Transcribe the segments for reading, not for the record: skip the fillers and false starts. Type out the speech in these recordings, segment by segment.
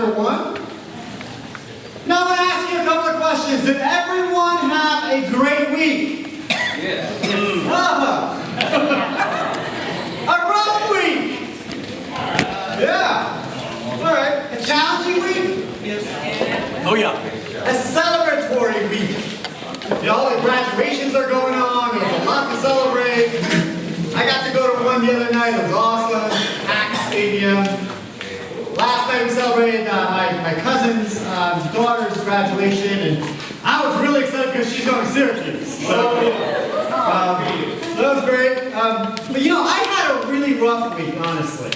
chapter 1. Now I'm going to ask you a couple of questions. Did everyone have a great week? Yeah. A rough week? Yeah. All right. A challenging week? Oh yeah. A celebratory week. You know, all the graduations are going on. There's a lot to celebrate. I got to go to one the other night. It was awesome. Packed stadium. Last night we celebrated my cousin's daughter's graduation, and I was really excited because she's going to Syracuse. So that was great. But you know, I had a really rough week, honestly.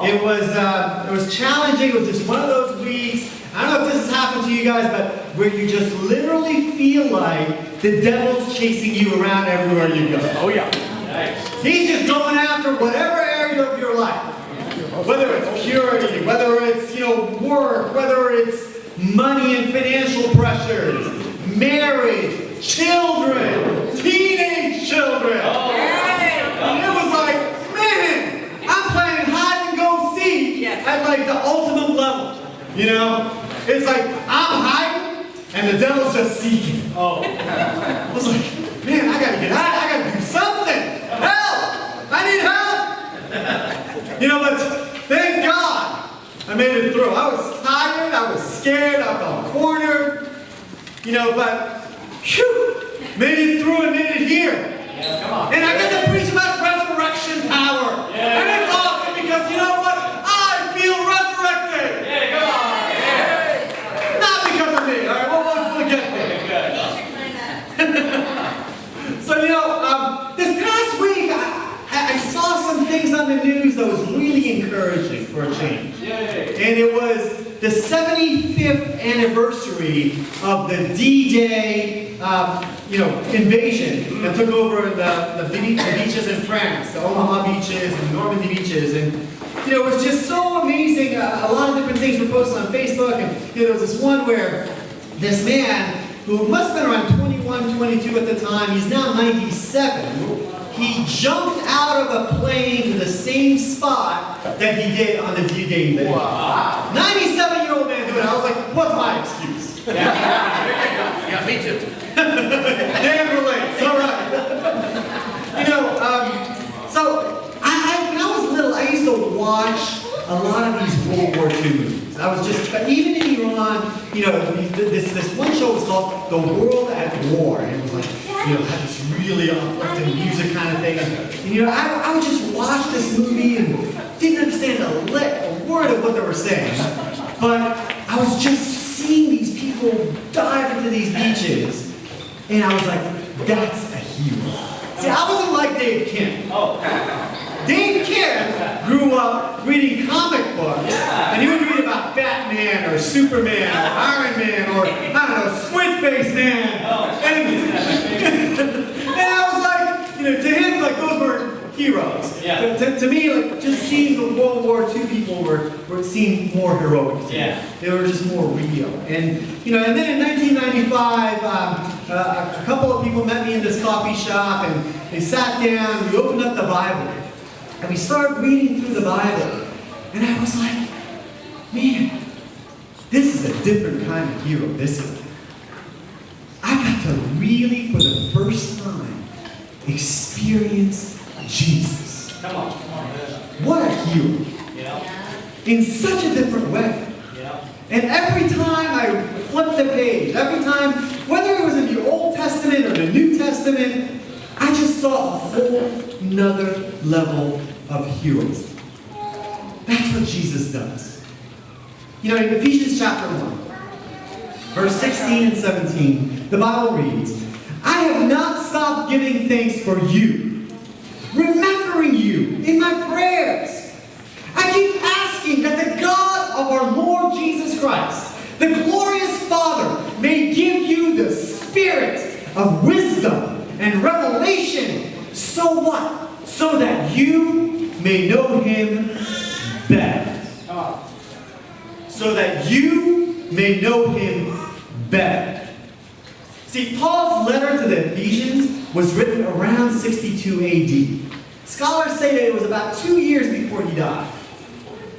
It was challenging. It was just one of those weeks. I don't know if this has happened to you guys, but where you just literally feel like the devil's chasing you around everywhere you go. Oh yeah. Nice. He's just going after whatever area of your life. Whether it's purity, whether it's, you know, work, whether it's money and financial pressures, marriage, children, teenage children. And it was like, man, I'm playing hide and go seek at like the ultimate level. You know? It's like, I'm hiding and the devil's just seeking. I was like, man, I gotta get out, I gotta do something. Help! I need help! You know, but thank God I made it through. I was tired, I was scared, I felt cornered. You know, but whew, made it through and made it here. Yeah, come on. And I get to preach about resurrection power. Yeah. And it's awesome because you know what? I feel resurrected. Yeah, come on. Yeah. Not because of me. All right, we'll get there. So, you know, this past week, I saw some things on the news that was really encouraging for a change. Yay. And it was the 75th anniversary of the D-Day, invasion that took over the beaches in France, the Omaha beaches and Normandy beaches. And, you know, it was just so amazing. A lot of different things were posted on Facebook. And, you know, there was this one where this man, who must have been around 21, 22 at the time, he's now 97. He jumped out of a plane to the same spot that he did on the D-Day invasion. Wow. 97-year-old man doing it. I was like, what's my excuse? Yeah, me too. Damn relates. All right. You know, so when I was little, I used to watch a lot of these World War II movies. I was just, even in Iran, you know, this one show was called The World at War. And it was like, you know, had this really uplifting music kind of thing. And you know, I would just watch this movie and didn't understand a word of what they were saying. But I was just seeing these people dive into these beaches. And I was like, that's a hero. See, I wasn't like Dave Kim. Dave Kim grew up reading comic books, and he would read about Batman or Superman or Iron Man or, I don't know, Squid-Face Man. And I was like, you know, to him, like, those were heroes. Yeah. To me, like, just seeing the World War II people seemed more heroic to me. Yeah. They were just more real. And, you know, and then in 1995, a couple of people met me in this coffee shop, and they sat down, we opened up the Bible. And we started reading through the Bible, and I was like, man, this is a different kind of hero, this is. I got to really, for the first time, experience Jesus. Come on. What a hero. Yeah. In such a different way. Yeah. And every time I flipped the page, every time, whether it was in the Old Testament or the New Testament, I just saw a whole nother level of heroism. That's what Jesus does. You know, in Ephesians chapter 1, verse 16 and 17, the Bible reads, I have not stopped giving thanks for you, remembering you in my prayers. I keep asking that the God of our Lord Jesus Christ, the glorious Father, may give you the spirit of wisdom and revelation. So what? So that you may know him better. So that you may know him better. See, Paul's letter to the Ephesians was written around 62 AD. Scholars say that it was about 2 years before he died.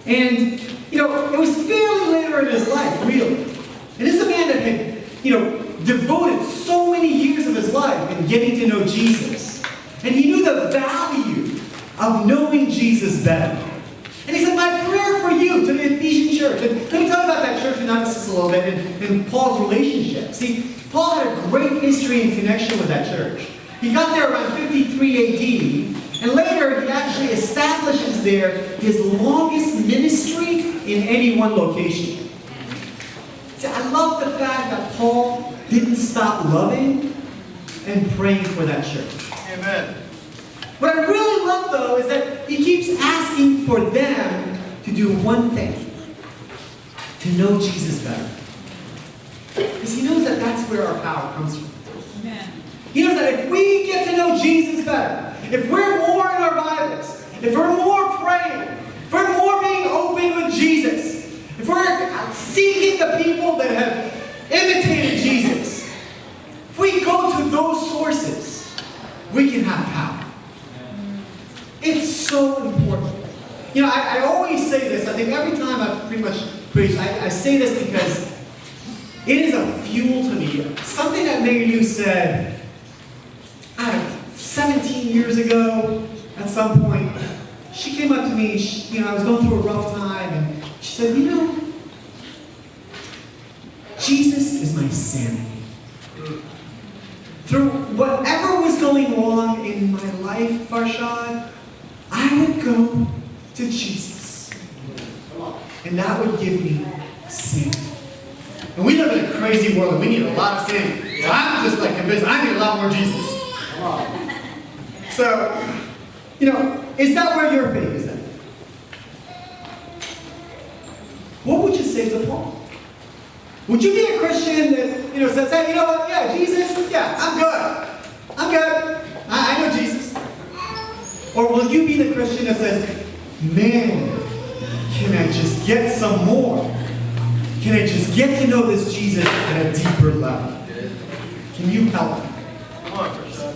And it was fairly later in his life, really. And this is a man that had, devoted so many years of his life in getting to know Jesus. And he knew the value of knowing Jesus better. And he said, my prayer for you to the Ephesian church. And let me talk about that church in Ephesus a little bit and Paul's relationship. See, Paul had a great history and connection with that church. He got there around 53 AD, and later he actually establishes there his longest ministry in any one location. See, I love the fact that Paul didn't stop loving and praying for that church. Amen. What I really love, though, is that he keeps asking for them to do one thing: to know Jesus better. Because he knows that that's where our power comes from. Amen. He knows that if we get to know Jesus better, if we're more in our Bibles, if we're more praying, if we're more being open with Jesus, if we're seeking the people that have imitated Jesus, if we go to those sources, we can have power. It's so important. I always say this. I think every time I pretty much preach, I say this because it is a fuel to me. Something that Mary Lou said, I don't know, 17 years ago at some point. She came up to me, I was going through a rough time, and she said, Jesus is my sanity. Through whatever was going wrong in my life, Farshad, I would go to Jesus. And that would give me sanity. And we live in a crazy world, and we need a lot of sanity. So I'm just convinced I need a lot more Jesus. So, is that where your faith is at? What would you say to Paul? Would you be a Christian that, says, hey, yeah, Jesus, yeah, I'm good. I know Jesus. Or will you be the Christian that says, man, can I just get some more? Can I just get to know this Jesus at a deeper level? Can you help me? Come on, Farshad.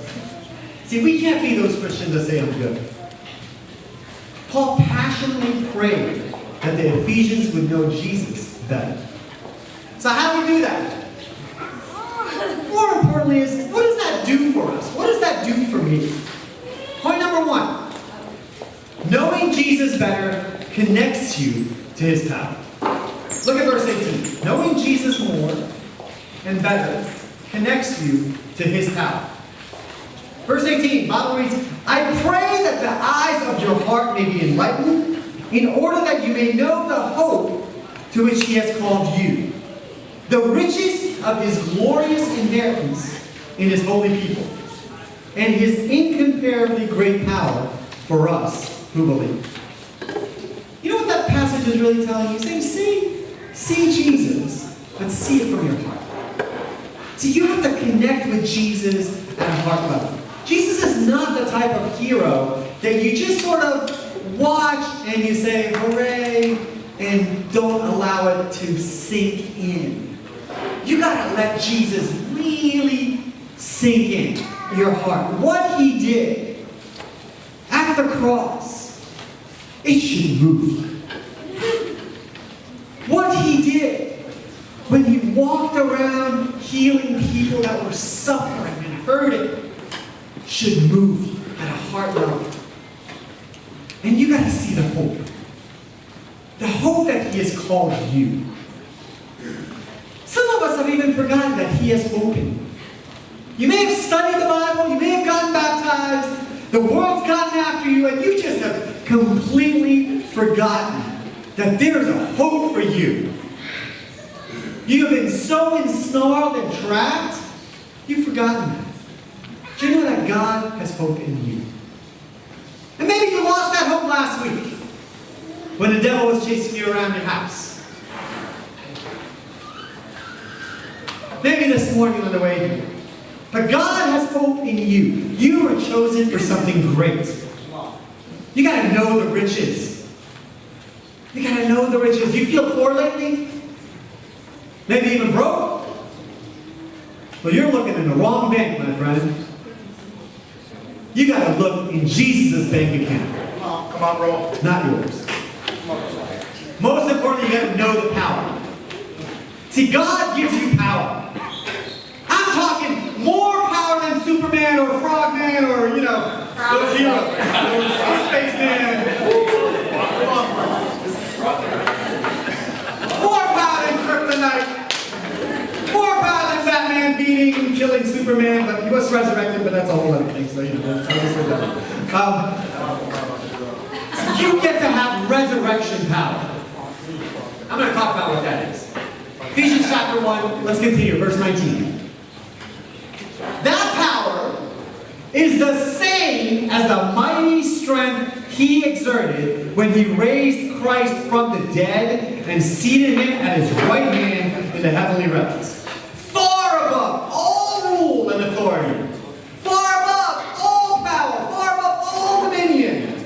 See, we can't be those Christians that say, I'm good. Paul passionately prayed that the Ephesians would know Jesus better. So how do we do that? More importantly is, what does that do for us? What does that do for me? Point number one. Knowing Jesus better connects you to his power. Look at verse 18. Knowing Jesus more and better connects you to his power. Verse 18, Bible reads, I pray that the eyes of your heart may be enlightened, in order that you may know the hope to which he has called you, the riches of his glorious inheritance in his holy people, and his incomparably great power for us who believe. You know what that passage is really telling you? He's saying, see Jesus, but see it from your heart. See, you have to connect with Jesus at a heart level. Jesus is not the type of hero that you just sort of watch and you say, hooray, and don't allow it to sink in. You gotta let Jesus really sink in your heart. What he did at the cross, it should move you. What he did when he walked around healing people that were suffering and hurting should move you at a heart level. And you got to see the hope. The hope that he has called you. Some of us have even forgotten that he has hope in you. You may have studied the Bible, you may have gotten baptized, the world's gotten after you, and you just have completely forgotten that there's a hope for you. You have been so ensnarled and trapped, you've forgotten that. Do you know that God has hope in you? And maybe you lost that hope last week when the devil was chasing you around your house. Maybe this morning on the way here. But God has hope in you. You are chosen for something great. You got to know the riches. You got to know the riches. You feel poor lately? Maybe even broke? Well, you're looking in the wrong bank, my friend. You got to look in Jesus' bank account. Come on, bro. Not yours. Most importantly, you got to know the power. See, God gives you power. I'm talking more power than Superman or Frogman or, those heroes. Spaceman. More power than Kryptonite. More power than Batman beating and killing Superman, but he was resurrected, but that's a whole other thing, so you get to have resurrection power. I'm going to talk about what that is. Ephesians chapter 1, let's continue, verse 19. That power is the same as the mighty strength he exerted when he raised Christ from the dead and seated him at his right hand in the heavenly realms. Far above all rule and authority. Far above all power. Far above all dominion.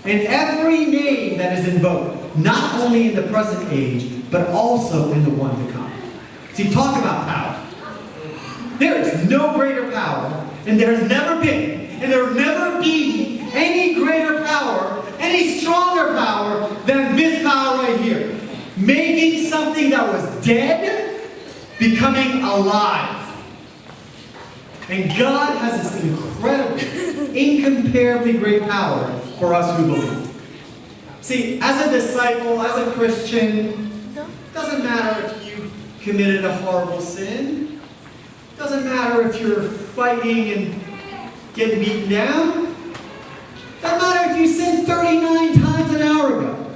And every name that is invoked, not only in the present age, but also in the one to come. See, talk about power. There is no greater power, and there has never been, and there will never be any greater power, any stronger power than this power right here. Making something that was dead, becoming alive. And God has this incredible, incomparably great power for us who believe. See, as a disciple, as a Christian, it doesn't matter if you committed a horrible sin. It doesn't matter if you're fighting and getting beaten down. It doesn't matter if you sinned 39 times an hour ago.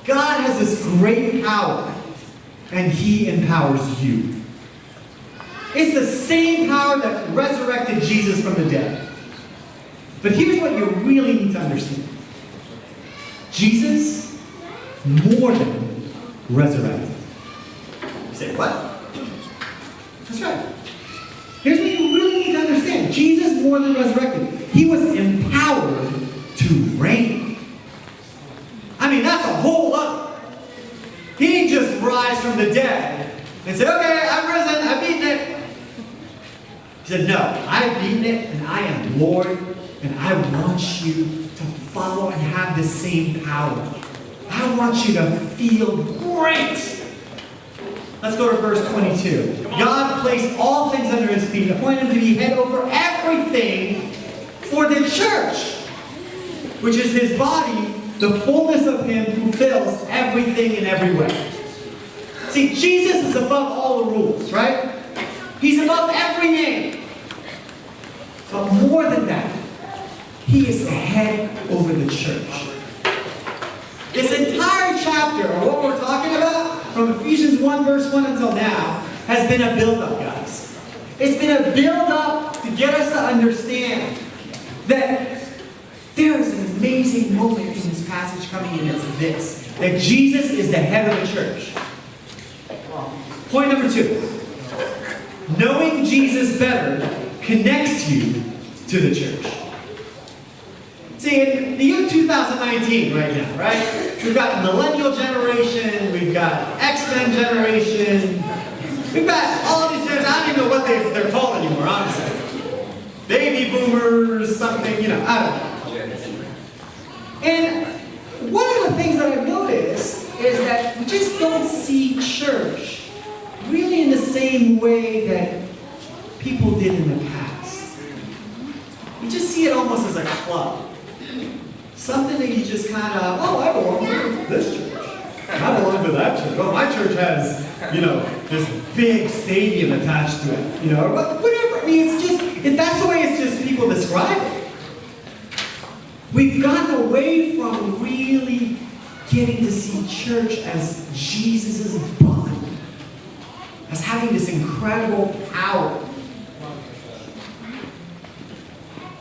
God has this great power, and He empowers you. It's the same power that resurrected Jesus from the dead. But here's what you really need to understand. Jesus more than resurrected. You say, what? That's right. Here's what you really need to understand. Jesus more than resurrected. He was empowered to reign. I mean, that's a whole lot. He didn't just rise from the dead and say, okay, I've risen, I've beaten it. He said, no, I've beaten it, and I am Lord, and I want you to follow and have the same power. I want you to feel great. Let's go to verse 22. God placed all things under His feet, appointed Him to be head over everything for the church, which is His body, the fullness of Him who fills everything in every way. See, Jesus is above all the rules, right? He's above every name. But more than that, He is the head over the church. This entire chapter, or what we're talking about, from Ephesians 1 verse 1 until now, has been a build-up, guys. It's been a build-up to get us to understand that there is an amazing moment in this passage coming in. It's this, that Jesus is the head of the church. Point number 2. Knowing Jesus better connects you to the church. See, in the year 2019 right now, right? We've got millennial generation, we've got X-Men generation, we've got all these generations. I don't even know what they're called anymore, honestly. Baby boomers, something, I don't know. And one of the things that I've noticed is that we just don't see church really in the same way that people did in the past. We just see it almost as a club. Something that you just kind of, I belong to this church. I belong to that church. Oh, my church has, this big stadium attached to it. Or whatever. I mean, it's just, that's the way it's just people describe it. We've gotten away from really getting to see church as Jesus' body. As having this incredible power.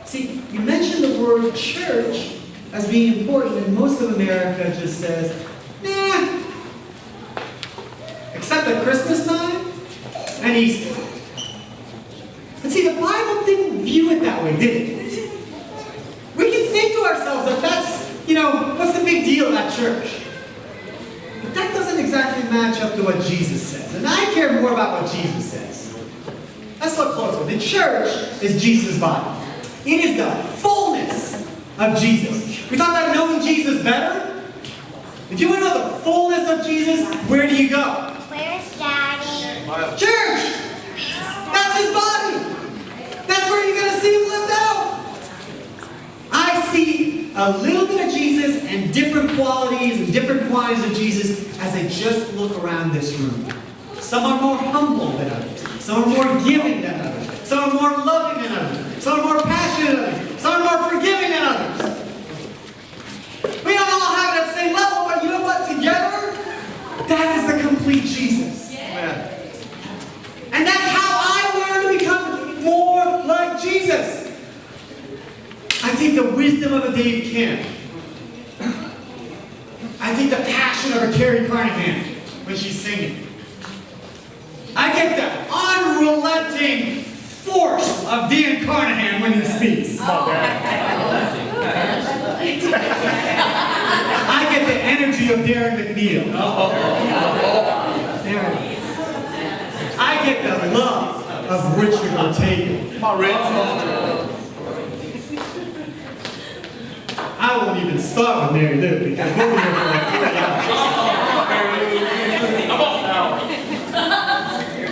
See, you mentioned the word church as being important, and most of America just says, nah. Except at Christmas time and Easter. But see, the Bible didn't view it that way, did it? We can think to ourselves that that's, what's the big deal at church? But that doesn't exactly match up to what Jesus says. And I care more about what Jesus says. Let's look closer. The church is Jesus' body. It is the fullness of Jesus. We talk about knowing Jesus better. If you want to know the fullness of Jesus, where do you go? Where's Daddy? Church! That's his body! That's where you're going to see him lived out! I see a little bit of Jesus and different qualities and different quantities of Jesus as I just look around this room. Some are more humble than others. Some are more giving than others. Some are more loving than others. Some are more passionate than others. Some are more forgiving than others. We don't all have it at the same level, but you know what? Together, that is the complete Jesus. And that's how I learn to become more like Jesus. I take the wisdom of a Dave Camp. I take the passion of a Carrie Carnahan when she's singing. I get the unrelenting force of Dan Carnahan when he speaks. I get the energy of Darren McNeil. I get the love of Richard Ortega. I won't even start with Mary Lou because we'll be here for like 40 hours.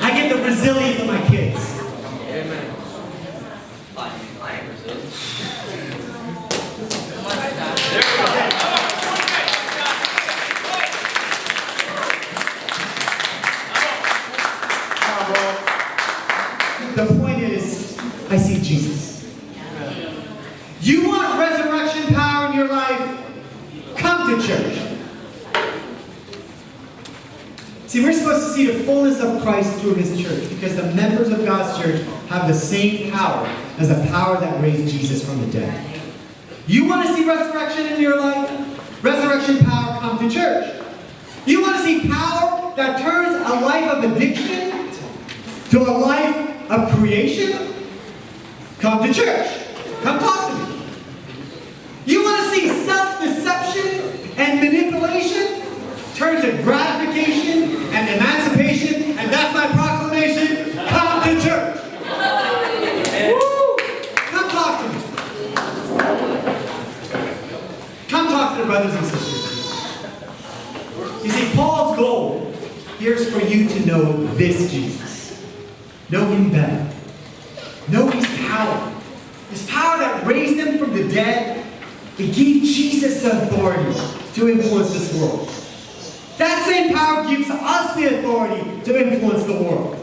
I get the resilience of my kids. The point is, I see Jesus. You want resurrection power in your life? Come to church. See, we're supposed to see the fullness of Christ through his church because the members of God's church have the same power as the power that raised Jesus from the dead. You want to see resurrection in your life? Resurrection power, come to church. You want to see power that turns a life of addiction to a life of creation? Come to church. Come talk to me. You want to see self-deception and manipulation turn to gratification and emancipation, and that's my proclamation, come to church. Woo! Come talk to me. Come talk to the brothers and sisters. You see, Paul's goal here is for you to know this Jesus. Know him better. Know his power. His power that raised him from the dead. It gave Jesus the authority to influence this world. That same power gives us the authority to influence the world.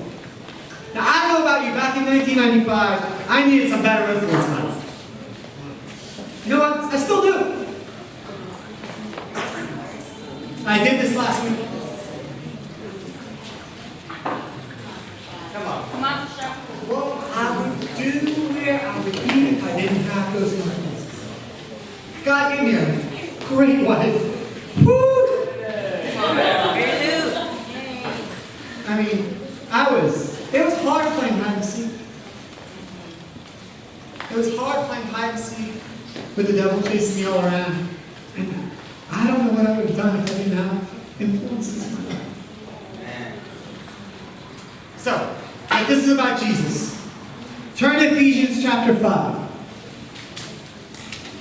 Now, I don't know about you, back in 1995, I needed some better influence in my life. You know what? I still do. I did this last week. Come on. What I would do, where I would be if I didn't have those influences. God gave me a great wife. Woo! I mean, it was hard playing hide and seek. It was hard playing hide and seek with the devil chasing me all around. And I don't know what I would have done if I didn't have influences in my life. So, but this is about Jesus. Turn to Ephesians chapter 5.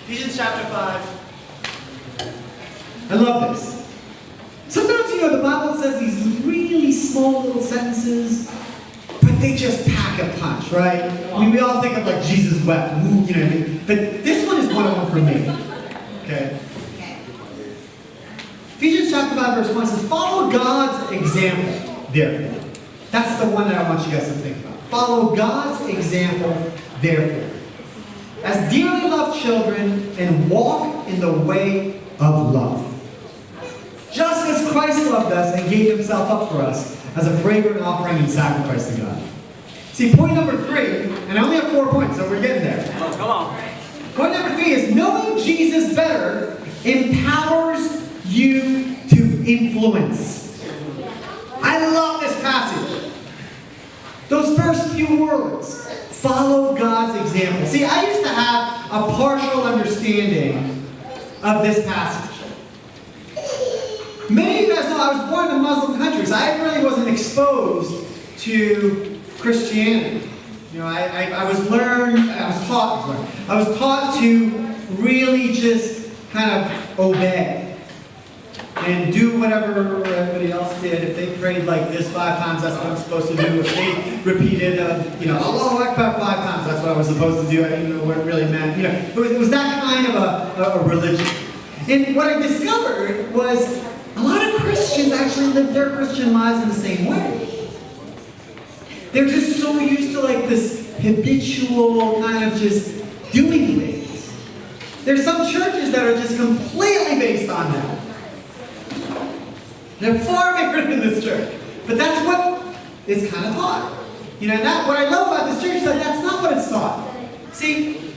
Ephesians chapter 5. I love this. Sometimes, the Bible says these really small little sentences, but they just pack a punch, right? I mean, we all think of like Jesus wept, but this one is one of them for me. Okay? Ephesians chapter 5 verse 1 says, follow God's example, therefore. That's the one that I want you guys to think about. Follow God's example, therefore. As dearly loved children, and walk in the way of love. Just as Christ loved us and gave himself up for us as a fragrant offering and sacrifice to God. See, point number 3, and I only have 4 points, so we're getting there. Come on. Point number 3 is knowing Jesus better empowers you to influence. I love this passage. Those first few words, follow God's example. See, I used to have a partial understanding of this passage. Many of you guys know I was born in a Muslim country, so I really wasn't exposed to Christianity. I was taught to really just kind of obey. and do whatever everybody else did. If they prayed like this 5 times, that's what I'm supposed to do. If they repeated, Allahu Akbar 5 times, that's what I was supposed to do. I didn't know what it really meant. It was that kind of a religion. And what I discovered was a lot of Christians actually live their Christian lives in the same way. They're just so used to like this habitual kind of just doing things. There's some churches that are just completely based on that. They're far bigger than this church. But that's what is kind of taught. What I love about this church is that that's not what it's taught. See,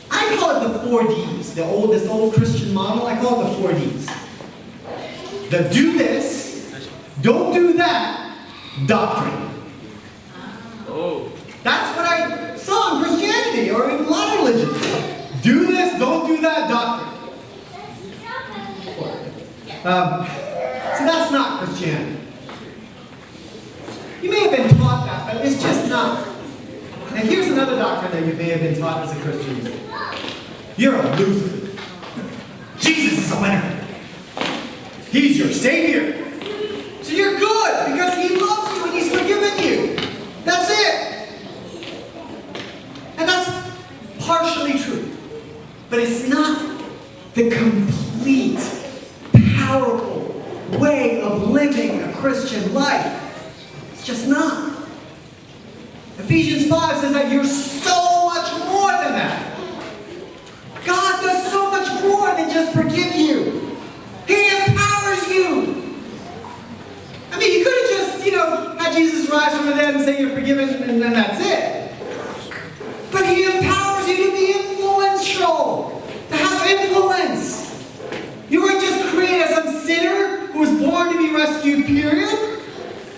I call it the 4 Ds. This old Christian model, I call it the 4 Ds. The do this, don't do that, doctrine. Oh. That's what I saw in Christianity, or in a lot of religions. Do this, don't do that, doctrine. So that's not Christianity. You may have been taught that, but it's just not. And here's another doctrine that you may have been taught as a Christian. You're a loser. Jesus is a winner. He's your Savior. So you're good because He loves you and He's forgiven you. That's it. And that's partially true. But it's not the complete, powerful way of living a Christian life. It's just not. Ephesians 5 says that you're so much more than that. God does so much more than just forgive you. He empowers you. I mean, you could have just, had Jesus rise from the dead and say you're forgiven and then that's it. But He empowers you to be influential, to have influence. You weren't just created as some sinner who was born to be rescued, period.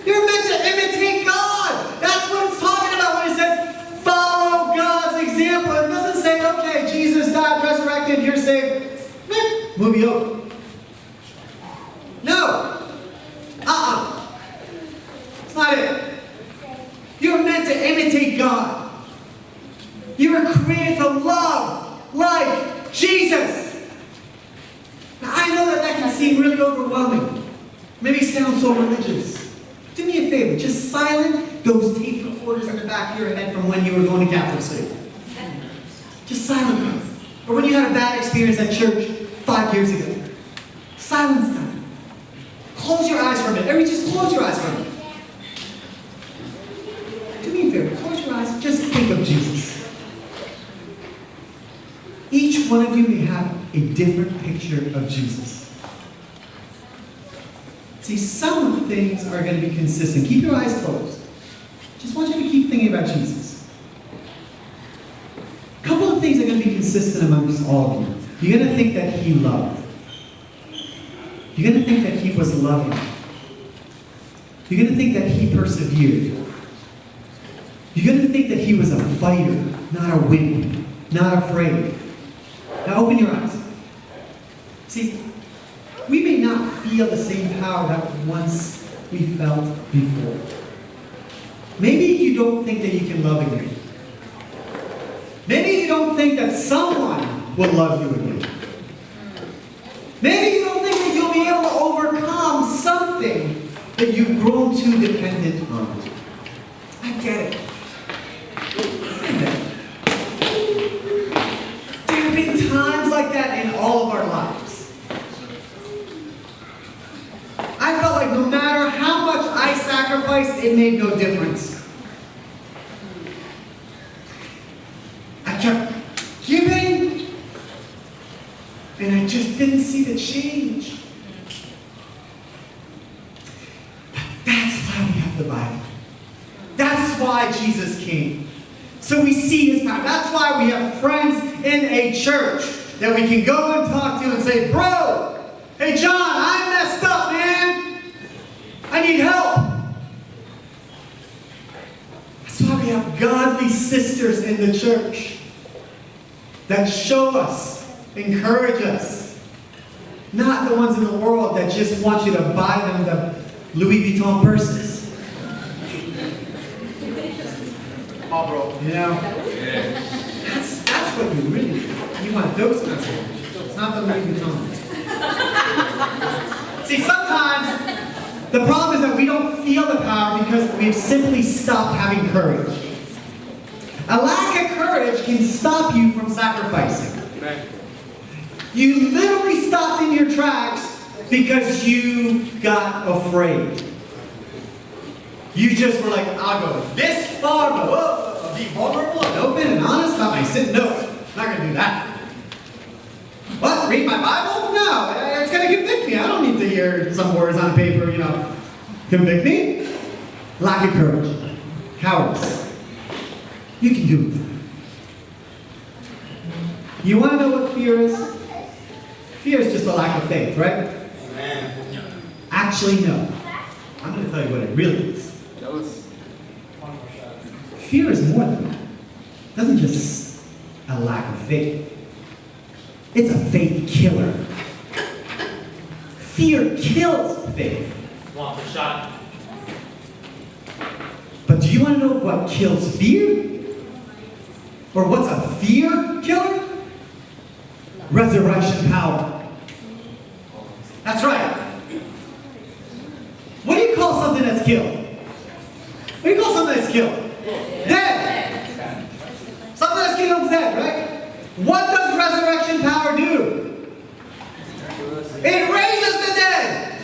You're meant to imitate God. That's what it's talking about when it says, follow God's example. It doesn't say, okay, Jesus died, resurrected, you're saved. Movie over. No. It's not it. You're meant to imitate God. You were created to love like Jesus. Now, I know that can seem really overwhelming. Maybe sound so religious. Do me a favor. Just silent those tape recorders in the back of your head from when you were going to Catholic school. Just silent them. Or when you had a bad experience at church 5 years ago. Silence them. Close your eyes for a minute. Everybody just close your eyes for a minute. Do me a favor. Close your eyes. Just think of Jesus. Each one of you may have a different picture of Jesus. See, some things are going to be consistent. Keep your eyes closed. Just want you to keep thinking about Jesus. A couple of things are going to be consistent amongst all of you. You're going to think that He loved. You're going to think that He was loving. You're going to think that He persevered. You're going to think that He was a fighter, not a winner, not afraid. Now open your eyes. See, we may not feel the same power that once we felt before. Maybe you don't think that you can love again. Maybe you don't think that someone will love you again. Maybe you don't think that you'll be able to overcome something that you've grown too dependent on. I get it. There have been times like that in all of our lives. I felt like no matter how much I sacrificed, it made no difference. I kept giving, and I just didn't see the change. But that's why we have the Bible. That's why Jesus came. So we see His power. That's why we have friends in a church that we can go and talk to and say, bro, hey John, I messed up, man. I need help. That's why we have godly sisters in the church that show us, encourage us. Not the ones in the world that just want you to buy them the Louis Vuitton purses. Oh, bro. You know? That's what you really need. You want those kinds of things. It's not the Louis Vuitton. See, sometimes the problem is that we don't feel the power because we've simply stopped having courage. A lack of courage can stop you from sacrificing. You literally stopped in your tracks because you got afraid. You just were like, I'll go this far, but I'll be vulnerable and open and honest about my sin. No, I'm not going to do that. What? Read my Bible? No, it's going to convict me. I don't need to hear some words on paper, convict me. Lack of courage. Cowardice. You can do it. You want to know what fear is? Fear is just a lack of faith, right? Actually, no. I'm going to tell you what it really is. Fear is more than that. It doesn't just a lack of faith. It's a faith killer. Fear kills faith. Farshad. But do you want to know what kills fear? Or what's a fear killer? Resurrection power. That's right. What do you call something that's killed? What do you call something that's killed? Dead. Something that's killed is dead, right? What does resurrection power do? It raises the dead.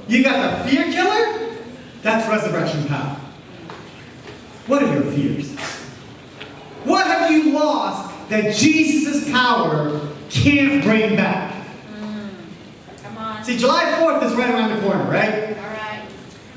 You got the fear killer? That's resurrection power. What are your fears? What have you lost that Jesus' power can't bring back? Come on. See, July 4th is right around the corner, right? All right.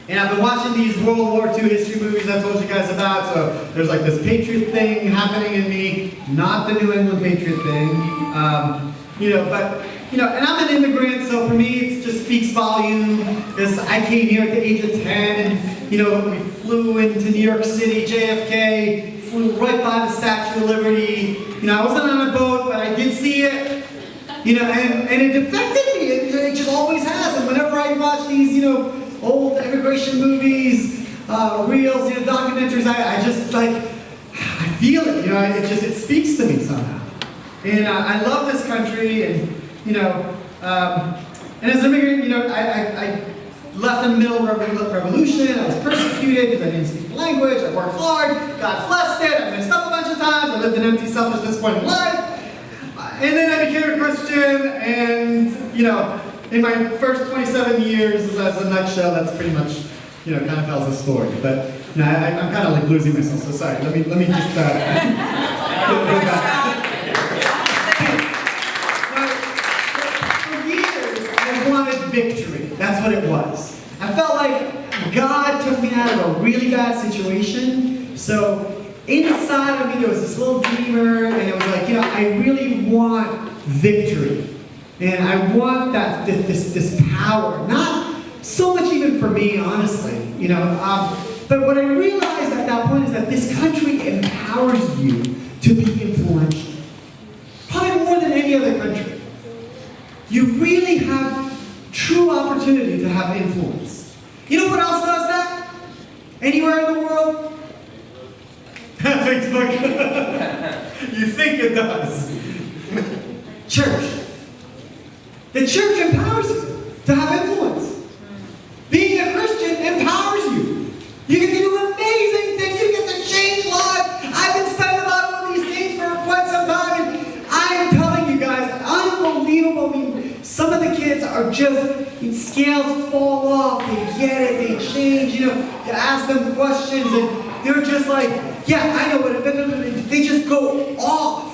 And I've been watching these World War II history movies I told you guys about, so there's like this patriot thing happening in me, not the New England patriot thing, and I'm an immigrant, so for me it just speaks volume, because I came here at the age of 10, and, we flew into New York City, JFK, flew right by the Statue of Liberty, I wasn't on a boat, but I did see it, and it affected me, it just always has, and whenever I watch these, old immigration movies, reels, documentaries, I just I feel it, it speaks to me somehow. And I love this country, and and as an immigrant, I left in the middle of the revolution, I was persecuted because I didn't speak the language, I worked hard, God blessed it, I messed up a bunch of times, I lived an empty, selfish, disappointing life, and then I became a Christian, and, in my first 27 years, as a nutshell, that's pretty much, kind of tells the story. But I'm kind of like losing myself. So sorry. Let me just. Go back. For years, I wanted victory. That's what it was. I felt like God took me out of a really bad situation. So inside of me, there was this little dreamer, and it was like, I really want victory. And I want that this power, not so much even for me, honestly, but what I realized at that point is that this country empowers you to be influential. Probably more than any other country. You really have true opportunity to have influence. You know what else does that? Anywhere in the world? Facebook. You think it does. Church. The church empowers you to have influence. Being a Christian empowers you. You get to do amazing things. You get to change lives. I've been studying about all these things for quite some time, and I am telling you guys, unbelievable. I mean, some of the kids are just, scales fall off. They get it. They change. You ask them questions, and they're just like, yeah, I know what it is. They just go off.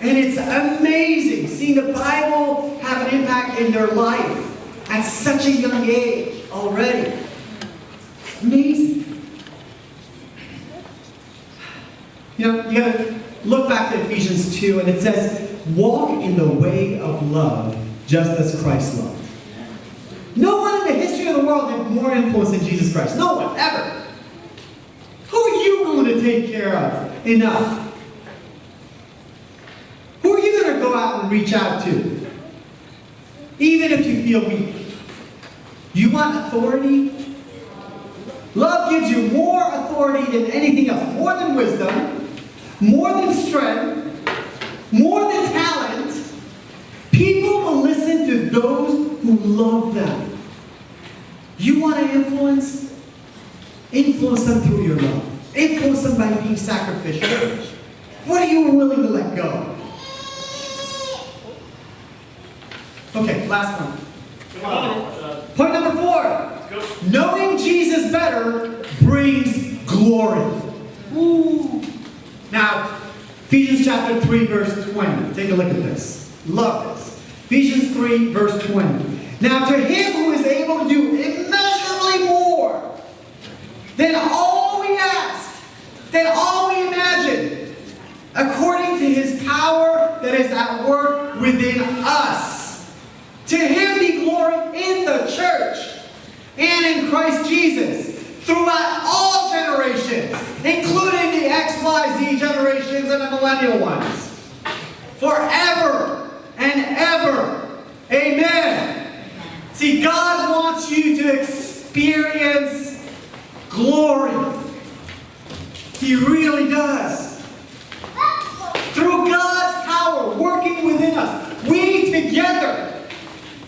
And it's amazing seeing the Bible have an impact in their life at such a young age already. It's amazing. You gotta look back to Ephesians 2, and it says, walk in the way of love, just as Christ loved. No one in the history of the world had more influence than Jesus Christ. No one, ever. Who are you going to take care of enough? Who are you going to go out and reach out to? Even if you feel weak. You want authority? Love gives you more authority than anything else. More than wisdom, more than strength, more than talent, love them. You want to influence? Influence them through your love. Influence them by being sacrificial. What are you willing to let go? Okay, last one. Come on. Point number 4. Knowing Jesus better brings glory. Ooh. Now, Ephesians chapter 3, verse 20. Take a look at this. Love this. Ephesians 3, verse 20. Now, to him who is able to do immeasurably more than all we ask, than all we imagine, according to his power that is at work within us. To him be glory in the church and in Christ Jesus throughout all generations, including the X, Y, Z generations and the millennial ones. Forever and ever. Amen. See, God wants you to experience glory. He really does. Through God's power working within us, we together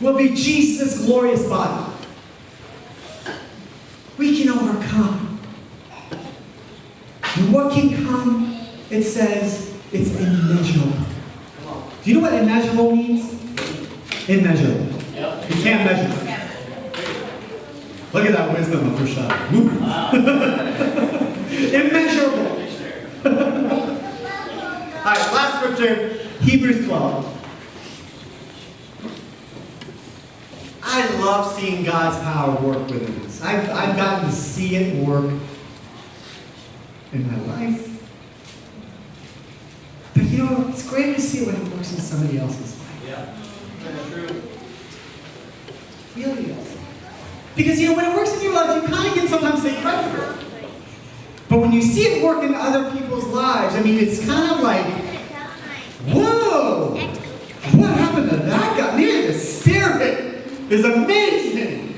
will be Jesus' glorious body. We can overcome. And what can come, it says, it's immeasurable. Do you know what immeasurable means? Immeasurable. You can't measure it. Look at that wisdom of Farshad. Immeasurable. All right, last scripture, Hebrews 12. I love seeing God's power work within us. I've gotten to see it work in my life. But you know, it's great to see when it works in somebody else's life. Yeah. That's true. It really is. Because you know, when it works in your life, you kind of can sometimes take credit for it. But when you see it work in other people's lives, I mean, it's kind of like, whoa! What happened to that guy? Man, the Spirit is amazing.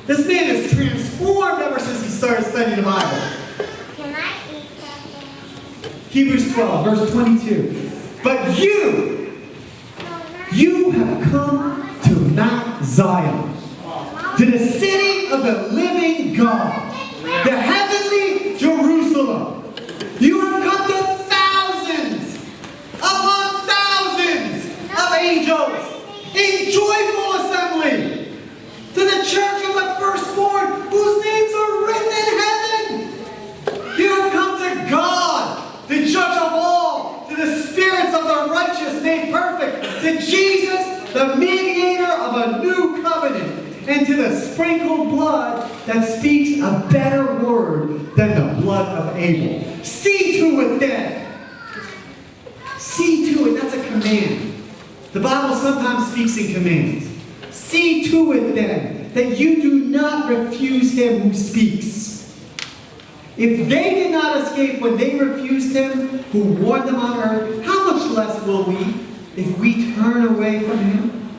This man is transformed ever since he started studying the Bible. Can I eat that? Hebrews 12, verse 22. But you have come to Mount Zion, to the city of the living God, the heavenly Jerusalem. You have come to thousands upon thousands of angels in joyful assembly, to the church of the firstborn whose names are written in heaven. You have come to God, the judge of all, to the spirits of the righteous made perfect, to Jesus, the mediator of a new covenant, and to the sprinkled blood that speaks a better word than the blood of Abel. See to it then. See to it, that's a command. The Bible sometimes speaks in commands. See to it then that you do not refuse him who speaks. If they did not escape when they refused him who warned them on earth, how much less will we if we turn away from him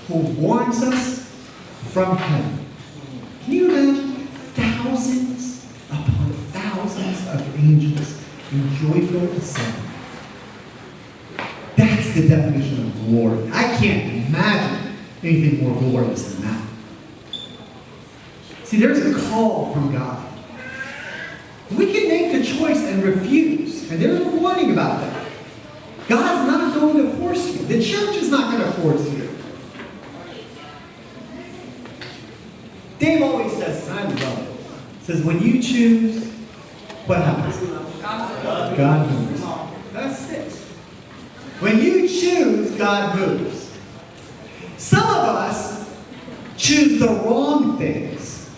who warns us from heaven? Can you imagine thousands upon thousands of angels in joyful assembly? That's the definition of glory. I can't imagine anything more glorious than that. See, there's a call from God. We can make the choice and refuse, and there's a warning about that. God's not going to force you. The church is not going to force you. Dave always says, and I love it, says, when you choose, what happens? God moves. That's it. When you choose, God moves. Some of us choose the wrong things.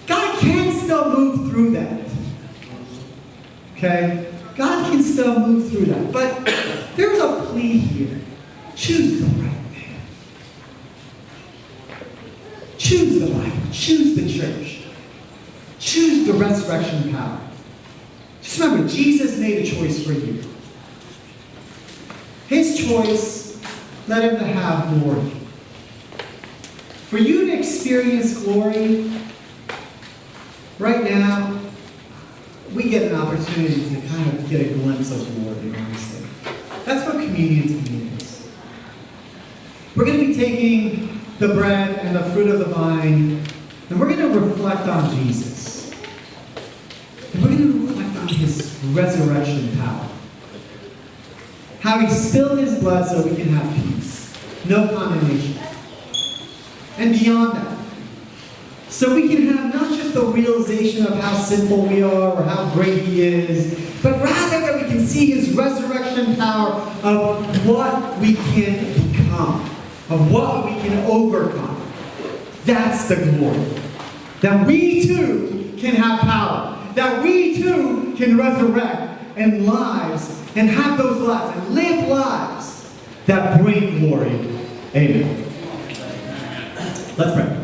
God can still move through that. Okay? God can still move through that. But there's a plea here. Choose the right thing. Choose the Bible. Choose the church. Choose the resurrection power. Just remember, Jesus made a choice for you. His choice led him to have glory. For you to experience glory, right now, we get an opportunity to kind of get a glimpse of glory, honestly. That's what communion to me is. we're going to be taking the bread and the fruit of the vine, and we're going to reflect on Jesus. And we're going to reflect on his resurrection power. How he spilled his blood so we can have peace, no condemnation. And beyond that, so we can have not just the realization of how sinful we are or how great he is, but rather that we can see his resurrection power of what we can become, of what we can overcome. That's the glory. That we too can have power. That we too can resurrect and lives and have those lives and live lives that bring glory. Amen. Let's pray.